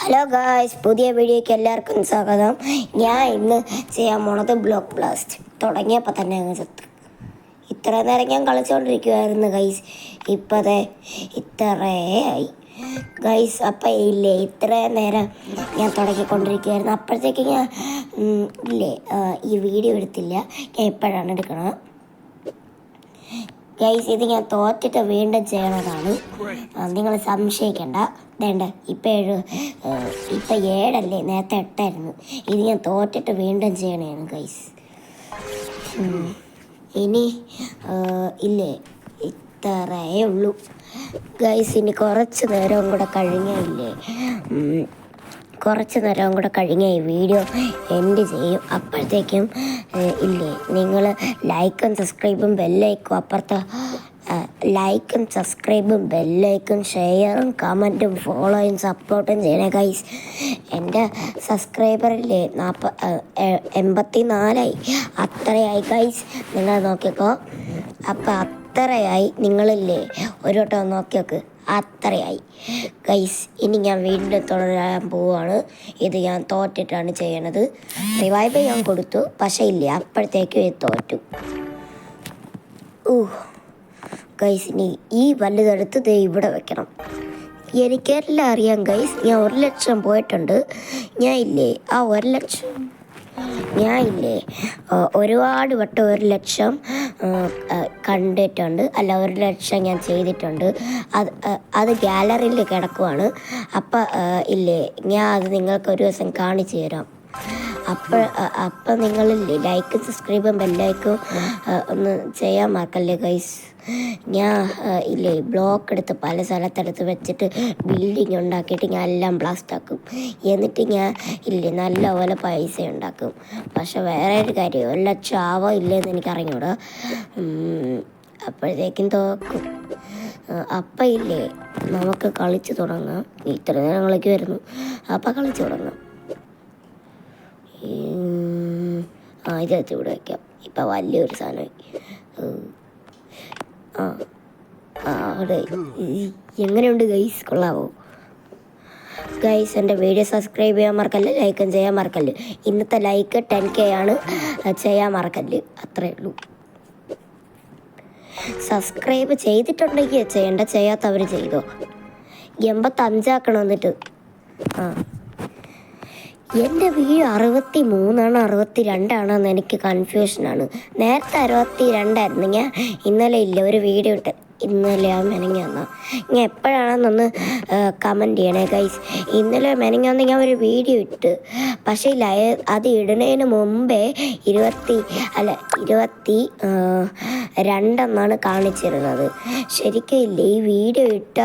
Hello guys, പുതിയ വീഡിയോയ്ക്ക് എല്ലാവർക്കും സ്വാഗതം. ഞാൻ ഇന്ന് ചെയ്യാൻ പോണത് ബ്ലോക്ക് ബ്ലാസ്റ്റ്. തുടങ്ങിയപ്പോൾ തന്നെ അങ്ങ് ചത്ത്. ഇത്ര നേരം ഞാൻ കളിച്ചുകൊണ്ടിരിക്കുമായിരുന്നു ഗൈസ്. ഇപ്പോഴേ ഇത്രയായി ഗൈസ്. അപ്പം ഇല്ലേ, ഇത്രയും നേരം ഞാൻ തുടങ്ങിക്കൊണ്ടിരിക്കുമായിരുന്നു. അപ്പോഴത്തേക്ക് ഞാൻ ഈ വീഡിയോ എടുത്തില്ല. ഞാൻ ഇപ്പോഴാണ് എടുക്കണം ഗൈസ്. ഇത് ഞാൻ തോറ്റിട്ട് വീണ്ടും ചെയ്യണതാണ്, നിങ്ങൾ സംശയിക്കണ്ട. വേണ്ട, ഇപ്പം 7 നേരത്തെ 8 ഇത് ഞാൻ തോറ്റിട്ട് വീണ്ടും ചെയ്യണതാണ് ഗൈസ്. ഇനി ഇല്ലേ, ഇത്രയേ ഉള്ളൂ ഗൈസ്. ഇനി കുറച്ച് നേരം കൂടെ കഴിഞ്ഞ ഈ വീഡിയോ എൻഡ് ചെയ്യും. അപ്പോഴത്തേക്കും ഇല്ലേ, നിങ്ങൾ ലൈക്കും സബ്സ്ക്രൈബും ബെല്ലൈക്കും ലൈക്കും സബ്സ്ക്രൈബും ബെല്ലൈക്കും ഷെയറും കമൻറ്റും ഫോളോയും സപ്പോർട്ടും ചെയ്യണേ ഗൈസ്. എൻ്റെ സബ്സ്ക്രൈബറില്ലേ 84 അത്രയായി ഗൈസ്. നിങ്ങൾ നോക്കിക്കോ. അപ്പം അത്രയായി. നിങ്ങളില്ലേ ഒരു വട്ടം നോക്കിയോക്ക്, അത്രയായി ഗൈസ്. ഇനി ഞാൻ വീണ്ടും തുടരാൻ പോവുകയാണ്. ഇത് ഞാൻ തോറ്റിട്ടാണ് ചെയ്യണത്. റിവൈവ് ഞാൻ കൊടുത്തു, പക്ഷേ ഇല്ലേ, അപ്പോഴത്തേക്കും ഇത് തോറ്റു. ഗൈസ്, ഇനി ഈ വലുതെടുത്ത് ദേ ഇവിടെ വെക്കണം. എനിക്കെല്ലാം അറിയാം ഗൈസ്. ഞാൻ 1 ലക്ഷം പോയിട്ടുണ്ട്. ഞാൻ ഇല്ലേ ഒരുപാട് വട്ടം 1 ലക്ഷം കണ്ടിട്ടുണ്ട്. അല്ല, 1 ലക്ഷം ഞാൻ ചെയ്തിട്ടുണ്ട്. അത് ഗാലറിയിൽ കിടക്കുവാണ്. അപ്പം ഇല്ലേ, ഞാൻ അത് നിങ്ങൾക്ക് ഒരു ദിവസം കാണിച്ചു തരാം. അപ്പം നിങ്ങളില്ലേ ലൈക്കും സബ്സ്ക്രൈബും ബെല്ലൈക്കും ഒന്ന് ചെയ്യാൻ മറക്കല്ലേ ഗൈസ്. ഞാൻ ഇല്ലേ ബ്ലോക്ക് എടുത്ത് പല സ്ഥലത്തെടുത്ത് വെച്ചിട്ട് ബിൽഡിങ് ഉണ്ടാക്കിയിട്ട് ഞാൻ എല്ലാം ബ്ലാസ്റ്റ് ആക്കും. എന്നിട്ട് ഞാൻ ഇല്ലേ നല്ലപോലെ പൈസ ഉണ്ടാക്കും. പക്ഷെ വേറെ ഒരു കാര്യം, 1 ലക്ഷം ആവോ ഇല്ലേന്ന് എനിക്കറിഞ്ഞൂടാ. അപ്പോഴത്തേക്കും തോക്കും. അപ്പം ഇല്ലേ, നമുക്ക് കളിച്ച് തുടങ്ങാം. ഇത്ര നേരം കളിക്കുമായിരുന്നു. അപ്പം കളിച്ച് തുടങ്ങാം. ഇതെത്തി ഇവിടെ വയ്ക്കാം. ഇപ്പം വലിയൊരു സാധനമായി. അവിടെ എങ്ങനെയുണ്ട് ഗൈസ്? കൊള്ളാവോ ഗൈസ്? എൻ്റെ വീഡിയോ സബ്സ്ക്രൈബ് ചെയ്യാൻ മറക്കല്ല്, ലൈക്കും ചെയ്യാൻ മറക്കല്ല്. ഇന്നത്തെ ലൈക്ക് 10K ആണ്. ചെയ്യാൻ മറക്കല്ല്. അത്രയേ ഉള്ളൂ. സബ്സ്ക്രൈബ് ചെയ്തിട്ടുണ്ടെങ്കിൽ ചെയ്യണ്ട, ചെയ്യാത്തവർ ചെയ്തോ. 85 ആക്കണം. എന്നിട്ട് എൻ്റെ വീഡിയോ 63 62 എന്ന് എനിക്ക് കൺഫ്യൂഷനാണ്. നേരത്തെ 62 ഞാൻ ഇന്നലെ ഒരു വീഡിയോ ഇട്ട്. ഇന്നലെ മെനങ്ങാന്ന് ഞാൻ എപ്പോഴാണെന്നൊന്ന് കമൻറ്റ് ചെയ്യണേ ഗൈസ്. ഇന്നലെ മെനങ്ങാന്ന് ഞാൻ ഒരു വീഡിയോ ഇട്ട്. പക്ഷേ അത് ഇടുന്നതിന് മുമ്പേ 22 കാണിച്ചിരുന്നത്. ശരിക്കും ഇല്ല, ഈ വീഡിയോ ഇട്ട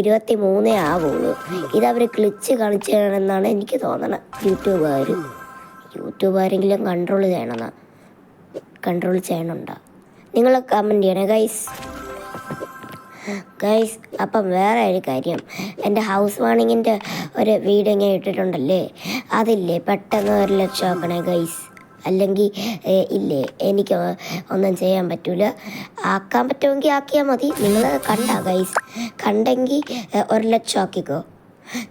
23 ആവുള്ളൂ. ഇതവർ ക്ലിച്ച് കാണിച്ചിരണമെന്നാണ് എനിക്ക് തോന്നണത്. യൂട്യൂബുകാരെങ്കിലും കൺട്രോൾ ചെയ്യണുണ്ടോ? നിങ്ങൾ കമൻറ്റ് ചെയ്യണേ ഗൈസ്. അപ്പം വേറെ ഒരു കാര്യം, എൻ്റെ ഹൗസ് വാണിങ്ങിൻ്റെ ഒരു വീഡിയോ ഞാൻ ഇട്ടിട്ടുണ്ടല്ലേ, അതില്ലേ പെട്ടെന്ന് 1 ലക്ഷം ആക്കണേ ഗൈസ്. അല്ലെങ്കിൽ ഇല്ലേ എനിക്ക് ഒന്നും ചെയ്യാൻ പറ്റൂല. ആക്കാൻ പറ്റുമെങ്കിൽ ആക്കിയാൽ മതി. നിങ്ങൾ കണ്ടെങ്കിൽ 1 ലക്ഷം ആക്കിക്കോ.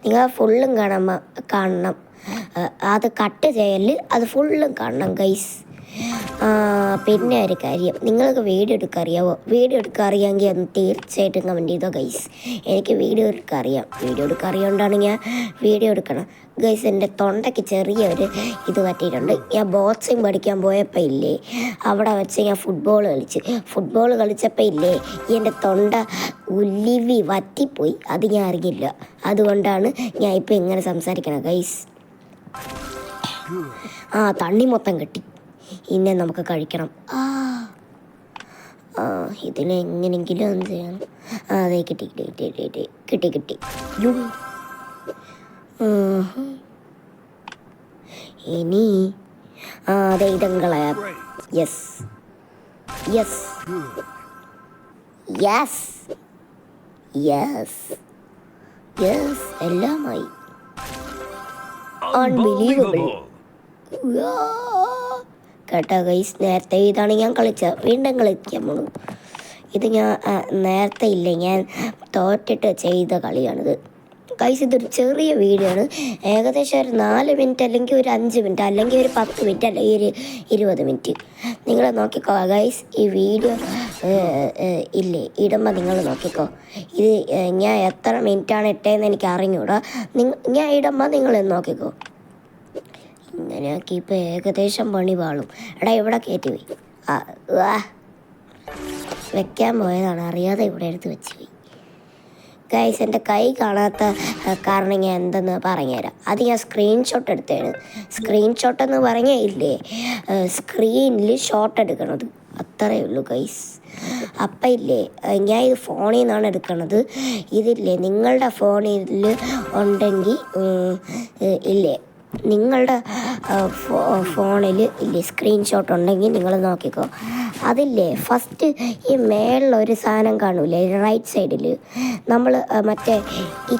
നിങ്ങൾ ഫുള്ളും കാണണം. അത് കട്ട് ചെയ്യല്, അത് ഫുള്ളും കാണണം ഗൈസ്. പിന്നെ ഒരു കാര്യം, നിങ്ങൾക്ക് വീഡിയോ എടുക്കാൻ അറിയാമോ? വീഡിയോ എടുക്കാൻ അറിയാമെങ്കിൽ ഒന്ന് തീർച്ചയായിട്ടും കമൻറ്റ് ചെയ്തോ ഗൈസ്. എനിക്ക് വീഡിയോ എടുക്കാൻ അറിയാവുന്നതാണ് ഞാൻ വീഡിയോ എടുക്കണം ഗൈസ്. എൻ്റെ തൊണ്ടയ്ക്ക് ചെറിയൊരു ഇത് പറ്റിയിട്ടുണ്ട്. ഞാൻ ബോക്സിങ് പഠിക്കാൻ പോയപ്പോൾ ഇല്ലേ, അവിടെ വെച്ച് ഞാൻ ഫുട്ബോൾ കളിച്ചപ്പോൾ ഇല്ലേ, എൻ്റെ തൊണ്ട ഉലിവി വറ്റിപ്പോയി. അത് ഞാൻ അറിയില്ല. അതുകൊണ്ടാണ് ഞാൻ ഇപ്പം ഇങ്ങനെ സംസാരിക്കണം ഗൈസ്. തണ്ണി മൊത്തം കെട്ടി. ഇന്നെ നമുക്ക് കഴിക്കണം. ഇതിനെ എങ്ങനെയെങ്കിലും ഒന്ന് ചെയ്യണം. അതെ, കിട്ടി. ഇനി അതെ ഇതങ്ങളാം. യെസ് എല്ലാമായി. അൺബിലീവബിൾ കേട്ടോ ഗൈസ്. നേരത്തെ ഇതാണ് ഞാൻ കളിച്ചത്. വീണ്ടും കളിക്കാൻ പോണു. ഇത് ഞാൻ നേരത്തെ ഞാൻ തോറ്റിട്ട് ചെയ്ത കളിയാണിത്. ഗൈസ് ഇതൊരു ചെറിയ വീഡിയോ ആണ്. ഏകദേശം ഒരു 4 മിനിറ്റ് അല്ലെങ്കിൽ ഒരു 5 മിനിറ്റ് അല്ലെങ്കിൽ ഒരു 10 മിനിറ്റ് അല്ലെങ്കിൽ ഒരു 20 മിനിറ്റ്. നിങ്ങൾ നോക്കിക്കോ ഗൈസ്. ഈ വീഡിയോ ഇല്ലേ ഇടുമ്പോൾ നിങ്ങൾ നോക്കിക്കോ. ഇത് ഞാൻ എത്ര മിനിറ്റാണ് ഇട്ടതെന്ന് എനിക്ക് അറിഞ്ഞൂടാ. ഞാൻ ഇടുമ്പോൾ നിങ്ങൾ നോക്കിക്കോ. ഇങ്ങനെയൊക്കെ ഇപ്പോൾ ഏകദേശം പണി പാളും. എടാ ഇവിടെ കയറ്റി പോയി വെക്കാൻ പോയതാണ്, അറിയാതെ ഇവിടെ എടുത്ത് വെച്ച് പോയി. ഗൈസ് എൻ്റെ കൈ കാണാത്ത കാരണം ഞാൻ എന്തെന്ന് പറഞ്ഞുതരാം. അത് ഞാൻ സ്ക്രീൻഷോട്ട് എടുത്തതാണ്. സ്ക്രീൻഷോട്ട് എന്ന് പറഞ്ഞാൽ ഇല്ലേ സ്ക്രീനിൽ ഷോട്ട് എടുക്കണത്, അത്രയേ ഉള്ളൂ ഗൈസ്. അപ്പം ഇല്ലേ ഞാൻ ഇത് ഫോണിൽ നിന്നാണ് എടുക്കണത്. ഇതില്ലേ നിങ്ങളുടെ ഫോണിൽ ഉണ്ടെങ്കിൽ ഇല്ലേ നിങ്ങളുടെ ഫോണിൽ ഇല്ലേ സ്ക്രീൻഷോട്ട് ഉണ്ടെങ്കിൽ നിങ്ങൾ നോക്കിക്കോ. അതില്ലേ ഫസ്റ്റ് ഈ മേളിലൊരു സാധനം കാണൂലേ റൈറ്റ് സൈഡിൽ, നമ്മൾ മറ്റേ ഈ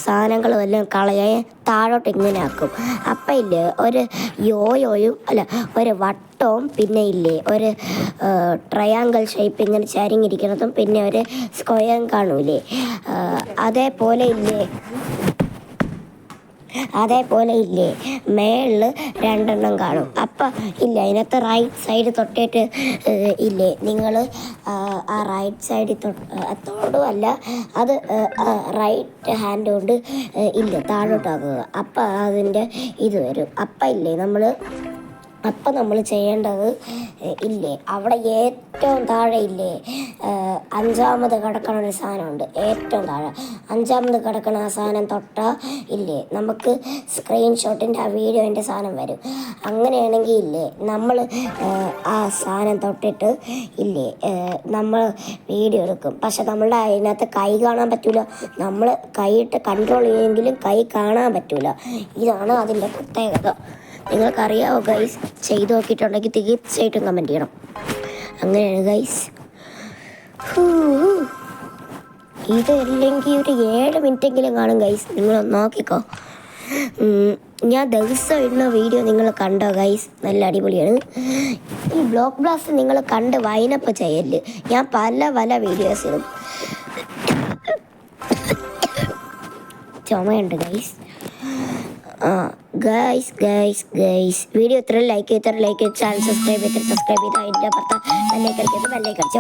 സാധനങ്ങൾ വല്ലതും കളയാൻ താഴോട്ട് ഇങ്ങനെ ആക്കും. അപ്പം ഇല്ലേ ഒരു യോയോയും അല്ല ഒരു വട്ടവും പിന്നെ ഇല്ലേ ഒരു ട്രയാങ്കിൾ ഷേപ്പ് ഇങ്ങനെ ചരിഞ്ഞിരിക്കുന്നതും പിന്നെ ഒരു സ്ക്വയറും കാണൂലേ, അതേപോലെ ഇല്ലേ മേളിൽ 2 എണ്ണം കാണും. അപ്പം ഇല്ല അതിനകത്ത് റൈറ്റ് സൈഡ് തൊട്ടിട്ട് ഇല്ലേ നിങ്ങൾ ആ റൈറ്റ് സൈഡിൽ തൊടുമല്ല അത് റൈറ്റ് ഹാൻഡ് കൊണ്ട് ഇല്ല താഴോട്ടാക്കുക. അപ്പം അതിൻ്റെ ഇത് വരും. അപ്പം ഇല്ലേ നമ്മൾ ചെയ്യേണ്ടത് ഇല്ലേ അവിടെ ഏറ്റവും താഴെ ഇല്ലേ 5ാമത് കിടക്കണ ഒരു സാധനമുണ്ട്. ഏറ്റവും താഴെ 5ാമത് കിടക്കണ ആ സാധനം തൊട്ടാൽ ഇല്ലേ നമുക്ക് സ്ക്രീൻഷോട്ടിൻ്റെ ആ വീഡിയോൻ്റെ സാധനം വരും. അങ്ങനെയാണെങ്കിൽ ഇല്ലേ നമ്മൾ ആ സാധനം തൊട്ടിട്ട് ഇല്ലേ നമ്മൾ വീഡിയോ എടുക്കും. പക്ഷെ നമ്മളുടെ അതിനകത്ത് കൈ കാണാൻ പറ്റില്ല. നമ്മൾ കൈയിട്ട് കൺട്രോൾ ചെയ്യുമെങ്കിലും കൈ കാണാൻ പറ്റില്ല. ഇതാണ് അതിൻ്റെ പ്രത്യേകത. നിങ്ങൾക്കറിയാവോ ഗൈസ്? ചെയ്ത് നോക്കിയിട്ടുണ്ടെങ്കിൽ തീർച്ചയായിട്ടും കമൻറ്റ് ചെയ്യണം. അങ്ങനെയാണ് ഗൈസ്. ഇതല്ലെങ്കിൽ ഒരു 7 മിനിറ്റെങ്കിലും കാണും ഗൈസ്. നിങ്ങൾ നോക്കിക്കോ. ഞാൻ ദിവസം ഇടുന്ന വീഡിയോ നിങ്ങൾ കണ്ടോ ഗൈസ്? നല്ല അടിപൊളിയാണ്. ഈ ബ്ലോക്ക് ബ്ലാസ്റ്റ് നിങ്ങൾ കണ്ട് വൈനപ്പ് ചെയ്യല്. ഞാൻ പല വീഡിയോസ് ഇടും. ചുമയുണ്ട് ഗൈസ്. ഗൈസ് വീഡിയോ ഇത്ര ലൈക്ക് ചെയ്ത് ചാനൽ സബ്സ്ക്രൈബ് ചെയ്ത് അതിൻ്റെ അപ്പുറത്ത് ബെല്ലൈക്കൺ കളിച്ചോ.